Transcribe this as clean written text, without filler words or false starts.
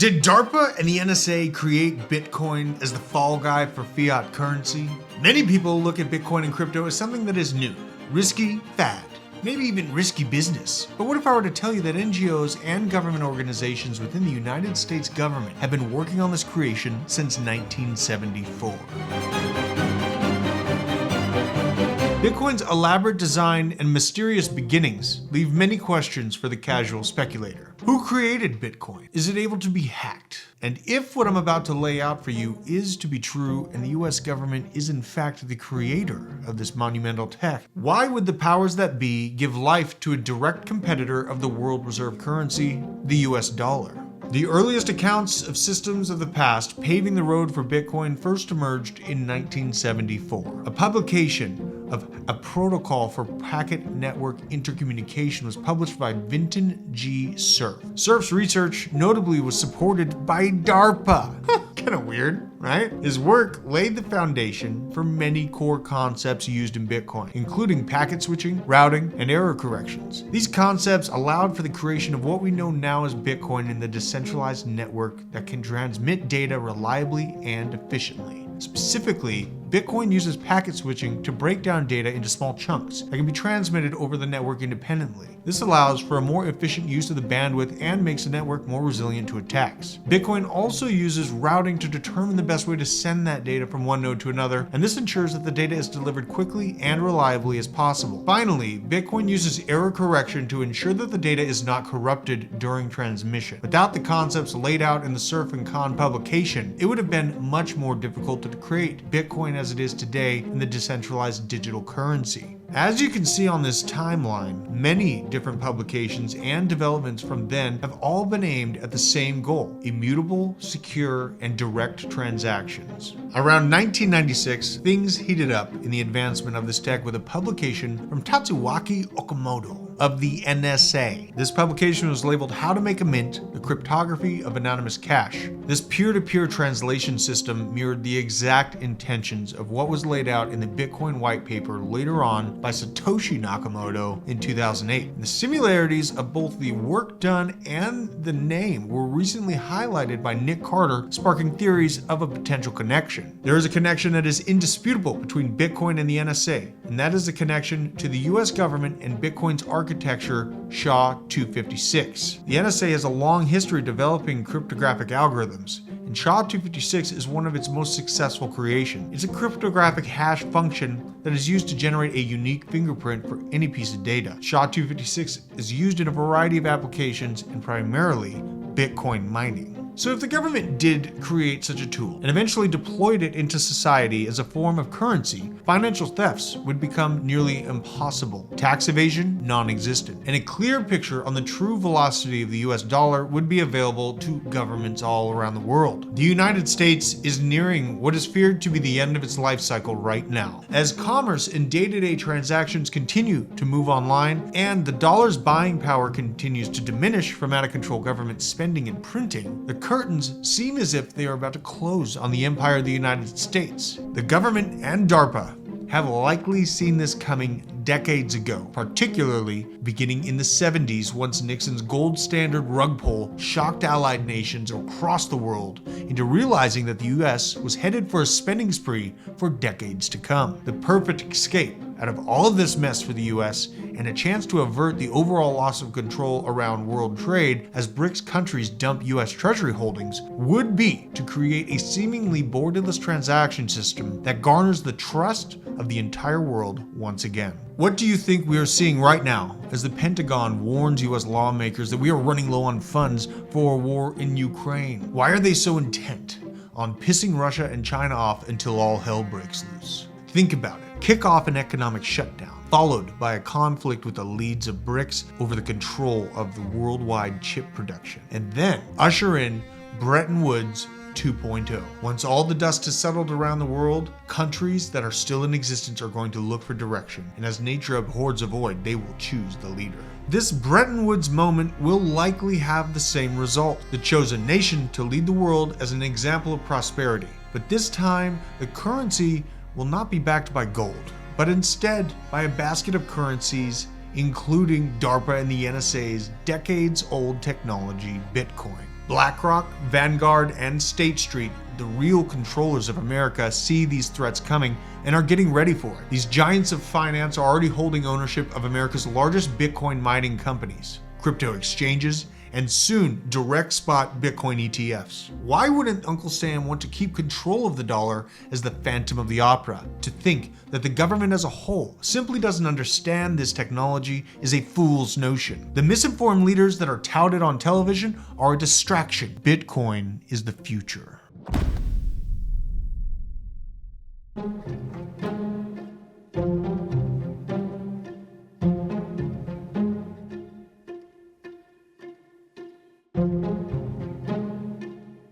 Did DARPA and the NSA create Bitcoin as the fall guy for fiat currency? Many people look at Bitcoin and crypto as something that is new, risky, fad, maybe even risky business. But what if I were to tell you that NGOs and government organizations within the United States government have been working on this creation since 1974? Bitcoin's elaborate design and mysterious beginnings leave many questions for the casual speculator. Who created Bitcoin? Is it able to be hacked? And if what I'm about to lay out for you is to be true and the US government is in fact the creator of this monumental tech, why would the powers that be give life to a direct competitor of the world reserve currency, the US dollar? The earliest accounts of systems of the past paving the road for Bitcoin first emerged in 1974. A publication of a protocol for packet network intercommunication was published by Vinton G. Cerf. Cerf's research notably was supported by DARPA. Kind of weird, right? His work laid the foundation for many core concepts used in Bitcoin, including packet switching, routing, and error corrections. These concepts allowed for the creation of what we know now as Bitcoin in the decentralized network that can transmit data reliably and efficiently. Specifically, Bitcoin uses packet switching to break down data into small chunks that can be transmitted over the network independently. This allows for a more efficient use of the bandwidth and makes the network more resilient to attacks. Bitcoin also uses routing to determine the best way to send that data from one node to another, and this ensures that the data is delivered quickly and reliably as possible. Finally, Bitcoin uses error correction to ensure that the data is not corrupted during transmission. Without the concepts laid out in the Cerf and Kahn publication, it would have been much more difficult to create Bitcoin as it is today in the decentralized digital currency. As you can see on this timeline, many different publications and developments from then have all been aimed at the same goal: immutable, secure, and direct transactions. Around 1996, things heated up in the advancement of this tech with a publication from Tatsuaki Okamoto of the NSA. This publication was labeled How to Make a Mint, the Cryptography of Anonymous Cash. This peer-to-peer translation system mirrored the exact intentions of what was laid out in the Bitcoin white paper later on by Satoshi Nakamoto in 2008. The similarities of both the work done and the name were recently highlighted by Nick Carter, sparking theories of a potential connection. There is a connection that is indisputable between Bitcoin and the NSA, and that is the connection to the US government and Bitcoin's architecture, SHA-256. The NSA has a long history developing cryptographic algorithms, and SHA-256 is one of its most successful creations. It's a cryptographic hash function that is used to generate a unique fingerprint for any piece of data. SHA-256 is used in a variety of applications and primarily Bitcoin mining. So if the government did create such a tool and eventually deployed it into society as a form of currency, financial thefts would become nearly impossible, tax evasion non-existent, and a clear picture on the true velocity of the US dollar would be available to governments all around the world. The United States is nearing what is feared to be the end of its life cycle right now. As commerce and day-to-day transactions continue to move online and the dollar's buying power continues to diminish from out-of-control government spending and printing, the curtains seem as if they are about to close on the empire of the United States. The government and DARPA have likely seen this coming decades ago, particularly beginning in the 70s once Nixon's gold standard rug pull shocked allied nations across the world into realizing that the US was headed for a spending spree for decades to come. The perfect escape out of all of this mess for the US and a chance to avert the overall loss of control around world trade as BRICS countries dump US Treasury holdings would be to create a seemingly borderless transaction system that garners the trust of the entire world once again. What do you think we are seeing right now as the Pentagon warns US lawmakers that we are running low on funds for a war in Ukraine? Why are they so intent on pissing Russia and China off until all hell breaks loose? Think about it. Kick off an economic shutdown, followed by a conflict with the leads of BRICS over the control of the worldwide chip production, and then usher in Bretton Woods 2.0. Once all the dust has settled around the world, countries that are still in existence are going to look for direction, and as nature abhors a void, they will choose the leader. This Bretton Woods moment will likely have the same result: the chosen nation to lead the world as an example of prosperity. But this time, the currency will not be backed by gold, but instead by a basket of currencies, including DARPA and the NSA's decades-old technology, Bitcoin. BlackRock, Vanguard, and State Street, the real controllers of America, see these threats coming and are getting ready for it. These giants of finance are already holding ownership of America's largest Bitcoin mining companies, crypto exchanges, and soon direct spot Bitcoin ETFs. Why wouldn't Uncle Sam want to keep control of the dollar as the Phantom of the Opera? To think that the government as a whole simply doesn't understand this technology is a fool's notion. The misinformed leaders that are touted on television are a distraction. Bitcoin is the future.